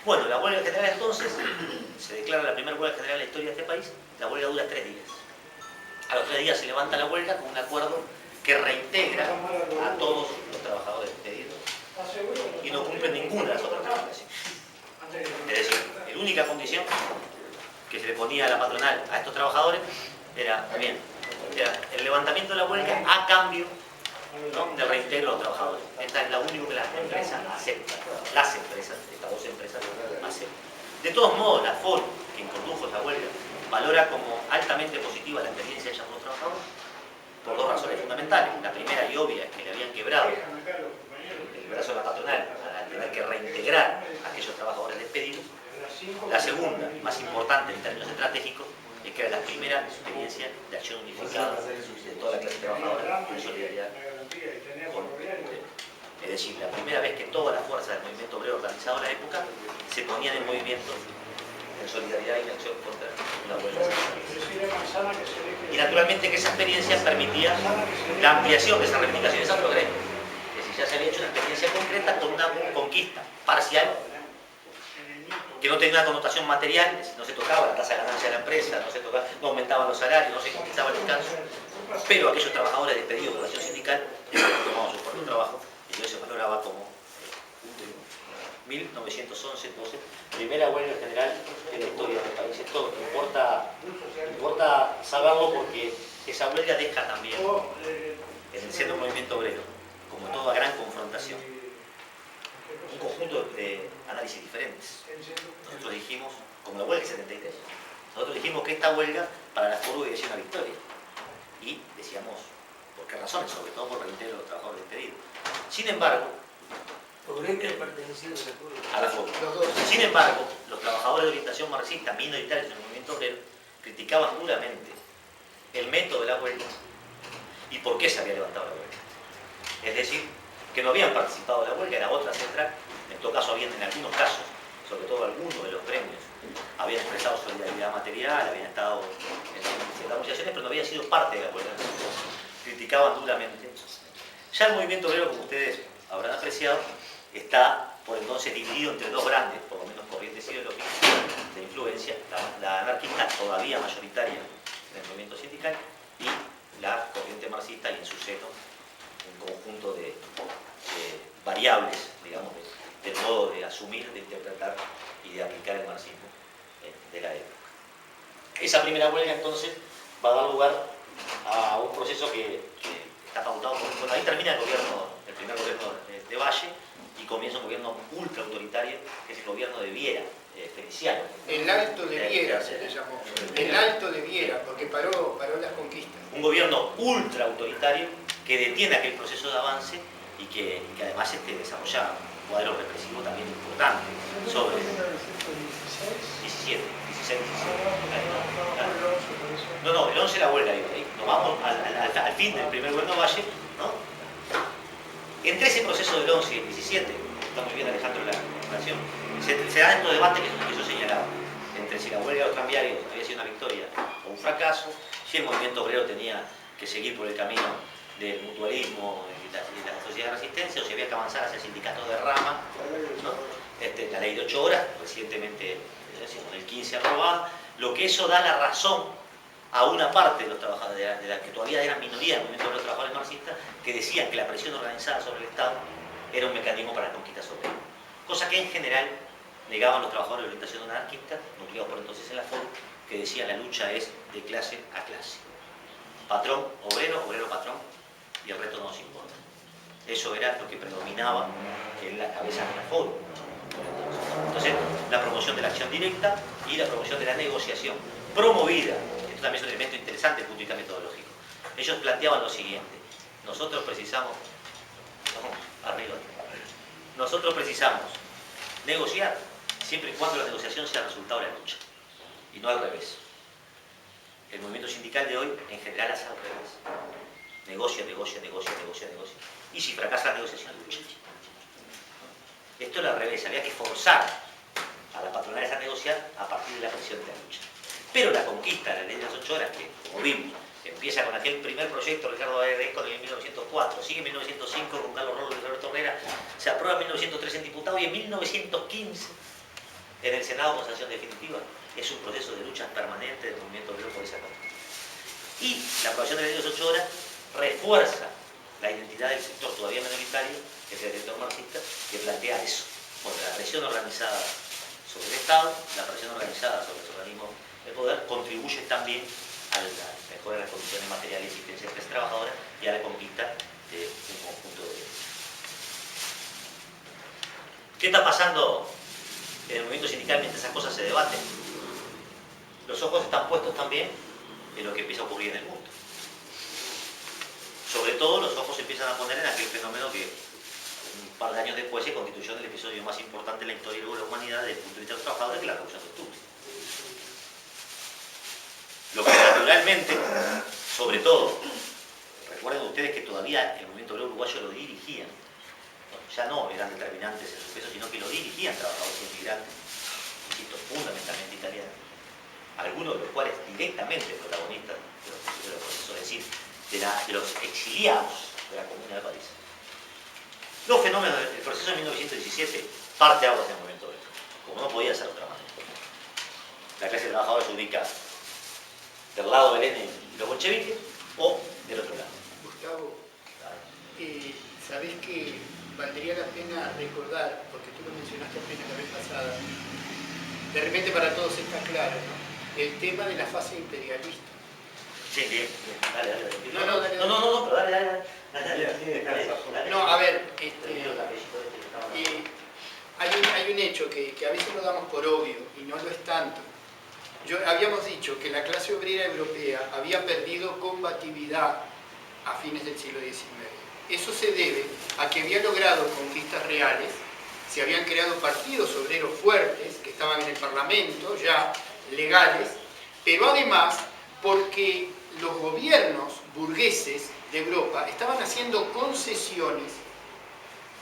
Bueno, la huelga general entonces, se declara la primera huelga general en la historia de este país, la huelga dura 3 días. A los 3 días se levanta la huelga con un acuerdo que reintegra a todos los trabajadores despedidos y no cumple ninguna de las otras condiciones. Es decir, la única condición que se le ponía a la patronal a estos trabajadores era el levantamiento de la huelga a cambio, ¿no?, del reintegro a los trabajadores. Esta es la única que las empresas aceptan. Las empresas, estas dos empresas, aceptan. De todos modos, la FOL, quien condujo esta huelga, valora como altamente positiva la experiencia hecha por los trabajadores por dos razones fundamentales. La primera y obvia es que le habían quebrado el brazo de la patronal al tener que reintegrar a aquellos trabajadores despedidos. La segunda, y más importante en términos estratégicos, es que era la primera experiencia de acción unificada de toda la clase trabajadora en solidaridad con el obrero. Es decir, la primera vez que todas las fuerzas del movimiento obrero organizado en la época se ponían en movimiento en solidaridad y en acción contra la huelga. Y naturalmente que esa experiencia permitía la ampliación de esas reivindicaciones a otros gremios. Es decir, ya se había hecho una experiencia concreta con una conquista parcial que no tenía una connotación material, es decir, no se tocaba la tasa de ganancia de la empresa, no aumentaban los salarios, no se conquistaba el descanso, pero aquellos trabajadores despedidos de la acción sindical tomaban su propio trabajo y eso se valoraba como 1911-12, primera huelga general en la historia del país. Esto importa saberlo porque esa huelga deja también en el seno del movimiento obrero, como toda gran confrontación, un conjunto de análisis diferentes. Nosotros dijimos, como la huelga del 73, nosotros dijimos que esta huelga para la FORU iba a ser una victoria. Y decíamos, ¿por qué razones? Sobre todo por reintegro de los trabajadores despedidos. Sin embargo, a la FORU. Sin embargo, los trabajadores de orientación marxista, minoritarios en el movimiento obrero, criticaban duramente el método de la huelga y por qué se había levantado la huelga. Es decir, que no habían participado de la huelga, era otra central. En todo caso, habían en algunos casos, sobre todo algunos de los gremios, habían expresado solidaridad material, habían estado en ciertas negociaciones, pero no habían sido parte de la huelga. Criticaban duramente. Ya el movimiento obrero, como ustedes habrán apreciado, está por entonces dividido entre dos grandes, por lo menos corrientes ideológicas de influencia, la anarquista todavía mayoritaria en el movimiento sindical y la corriente marxista y en su seno un conjunto de variables, digamos, del modo de asumir, de interpretar y de aplicar el marxismo de la época. Esa primera huelga entonces va a dar lugar a un proceso que está pautado por... Bueno, ahí termina el primer gobierno de Valle y comienza un gobierno ultra autoritario que es el gobierno de Viera, Feliciano. El Alto de Viera se le llamó. El Alto de Viera, porque paró las conquistas. Un gobierno ultra autoritario que detiene aquel proceso de avance y que además desarrolla un cuadro represivo también importante sobre 16, 17. No, el 11 la huelga, nos vamos al fin del primer gobierno Valle, ¿no? Entre ese proceso del 11 y el 17, está muy bien Alejandro la relación, se dan estos debates que yo señalaba, entre si la huelga de los tranviarios había sido una victoria o un fracaso, si el movimiento obrero tenía que seguir por el camino del mutualismo y la sociedad de resistencia, o si había que avanzar hacia el sindicato de rama, ¿no? La ley de 8 horas, recientemente, con el 15 aprobada, lo que eso da la razón a una parte de los trabajadores, de la que todavía eran minoría en el movimiento de los trabajadores marxistas, que decían que la presión organizada sobre el Estado era un mecanismo para la conquista sobre él. Cosa que en general negaban los trabajadores de orientación anarquista, nucleados por entonces en la FORU, que decían la lucha es de clase a clase. Patrón, obrero, obrero, patrón, y el resto no nos importa. Eso era lo que predominaba en la cabeza de la FORU. Entonces, la promoción de la acción directa y la promoción de la negociación promovida. Esto también es un elemento interesante desde el punto de vista metodológico. Ellos planteaban lo siguiente: nosotros precisamos negociar siempre y cuando la negociación sea el resultado de la lucha y no al revés. El movimiento sindical de hoy en general hace al revés. Negocia. Y si fracasa la negociación, lucha. Esto era al revés, había que forzar a las patronales a negociar a partir de la presión de la lucha. Pero la conquista de la ley de las 8 horas, que como vimos, empieza con aquel primer proyecto Ricardo Areco en 1904, sigue en 1905 con Carlos Rollo y Roberto Herrera, se aprueba en 1903 en diputado y en 1915 En el Senado con sanción definitiva. Es un proceso de lucha permanente del movimiento obrero por esa causa. Y la aprobación de la ley de las 8 horas refuerza la identidad del sector todavía minoritario, que es el sector marxista, que plantea eso. Bueno, la presión organizada sobre el Estado, la presión organizada sobre los organismos de poder, contribuye también a la mejora de las condiciones materiales y existencia de las clases trabajadoras y a la conquista de un conjunto de derechos. ¿Qué está pasando en el movimiento sindical mientras esas cosas se debaten? Los ojos están puestos también en lo que empieza a ocurrir en el mundo. Sobre todo los ojos se empiezan a poner en aquel fenómeno que un par de años después se constituyó en el episodio más importante en la historia de la humanidad desde el punto de vista de los trabajadores, que es la Revolución de Octubre. Lo que naturalmente, sobre todo, recuerden ustedes que todavía el movimiento obrero uruguayo lo dirigían, ya no eran determinantes en su peso, sino que lo dirigían trabajadores inmigrantes, insisto, fundamentalmente italianos, algunos de los cuales directamente protagonistas de los procesos, es decir, de los exiliados de la Comuna de París. Los fenómenos del proceso de 1917 parte aguas del movimiento obrero, como no podía ser de otra manera. La clase trabajadora se ubica del lado de Lenin y los bolcheviques o del otro lado. Gustavo, ¿sabés que valdría la pena recordar, porque tú lo mencionaste apenas la vez pasada, de repente para todos está claro, ¿no? El tema de la fase imperialista. Sí, bien, dale. Dale. No, pero dale. No, a ver, hay un hecho que a veces lo damos por obvio y no lo es tanto. Habíamos dicho que la clase obrera europea había perdido combatividad a fines del siglo XIX. Eso se debe a que había logrado conquistas reales, se habían creado partidos obreros fuertes que estaban en el Parlamento, ya legales, pero además porque los gobiernos burgueses de Europa estaban haciendo concesiones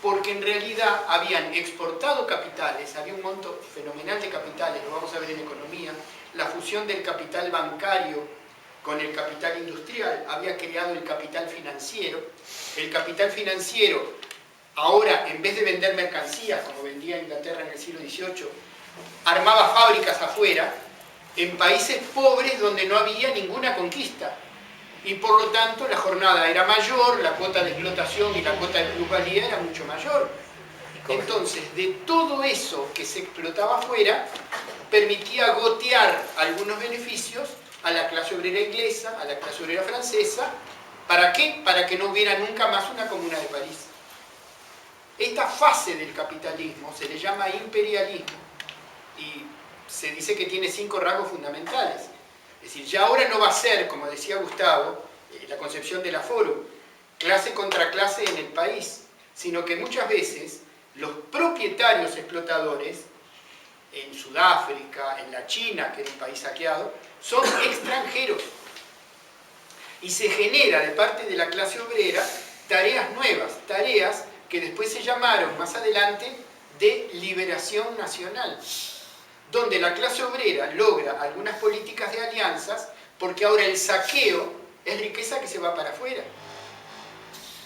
porque en realidad habían exportado capitales, había un monto fenomenal de capitales, lo vamos a ver en economía, la fusión del capital bancario con el capital industrial, había creado el capital financiero. El capital financiero, ahora, en vez de vender mercancías, como vendía Inglaterra en el siglo XVIII, armaba fábricas afuera, en países pobres donde no había ninguna conquista. Y por lo tanto la jornada era mayor, la cuota de explotación y la cuota de plusvalía era mucho mayor. Entonces, de todo eso que se explotaba afuera, permitía gotear algunos beneficios a la clase obrera inglesa, a la clase obrera francesa. ¿Para qué? Para que no hubiera nunca más una Comuna de París. Esta fase del capitalismo se le llama imperialismo y se dice que tiene 5 rasgos fundamentales. Es decir, ya ahora no va a ser, como decía Gustavo, la concepción del aforo, clase contra clase en el país, sino que muchas veces los propietarios explotadores, en Sudáfrica, en la China, que era un país saqueado, son extranjeros. Y se genera de parte de la clase obrera tareas nuevas, tareas que después se llamaron más adelante de liberación nacional, donde la clase obrera logra algunas políticas de alianzas porque ahora el saqueo es riqueza que se va para afuera.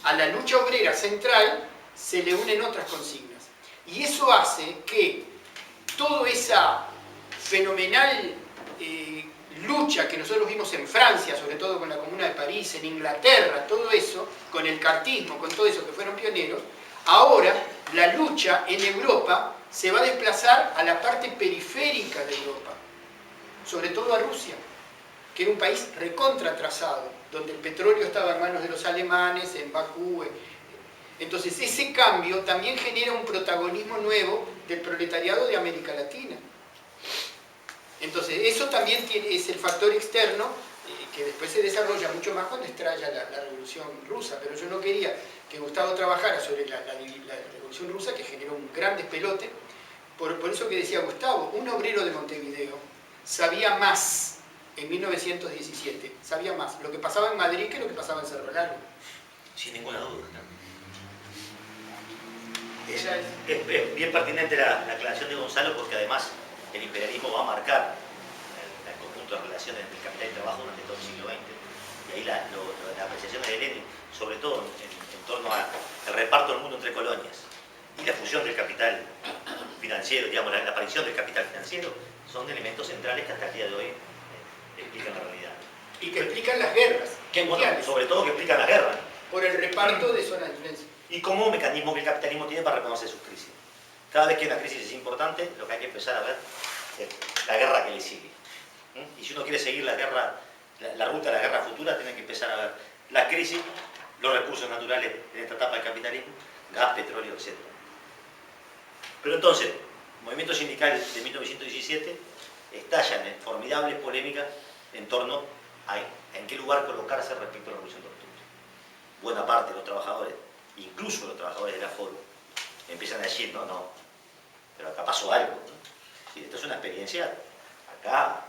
A la lucha obrera central se le unen otras consignas. Y eso hace que toda esa fenomenal lucha que nosotros vimos en Francia, sobre todo con la Comuna de París, en Inglaterra, todo eso, con el cartismo, con todo eso que fueron pioneros, ahora la lucha en Europa se va a desplazar a la parte periférica de Europa, sobre todo a Rusia, que era un país recontra atrasado, donde el petróleo estaba en manos de los alemanes, en Bakú. Entonces ese cambio también genera un protagonismo nuevo del proletariado de América Latina. Entonces eso también es el factor externo que después se desarrolla mucho más cuando estalla la Revolución Rusa, pero yo no quería que Gustavo trabajara sobre la Revolución Rusa, que generó un gran despelote. Por eso que decía Gustavo, un obrero de Montevideo sabía más en 1917, sabía más lo que pasaba en Madrid que lo que pasaba en Cerro Largo. Sin ninguna duda. Es bien pertinente la aclaración de Gonzalo, porque además el imperialismo va a marcar el conjunto de relaciones entre el capital y el trabajo durante todo el siglo XX. Y ahí la apreciación de Lenin, sobre todo en torno al reparto del mundo entre colonias y la fusión del capital financiero, digamos, la aparición del capital financiero, son elementos centrales que hasta el día de hoy explican la realidad. Y que explican las guerras. Bueno, sobre todo que explican la guerra. Por el reparto de zonas de influencia. Y como mecanismo que el capitalismo tiene para reconocer sus crisis. Cada vez que una crisis es importante, lo que hay que empezar a ver es la guerra que le sigue. Y si uno quiere seguir la ruta de la guerra futura, tiene que empezar a ver la crisis, los recursos naturales en esta etapa del capitalismo, gas, petróleo, etc. Pero entonces, el movimiento sindical de 1917 estallan en formidables polémicas en torno a en qué lugar colocarse respecto a la Revolución de Octubre. Buena parte de los trabajadores, incluso los trabajadores del Aforo, empiezan a decir, no, pero acá pasó algo, ¿no? Sí, esto es una experiencia, acá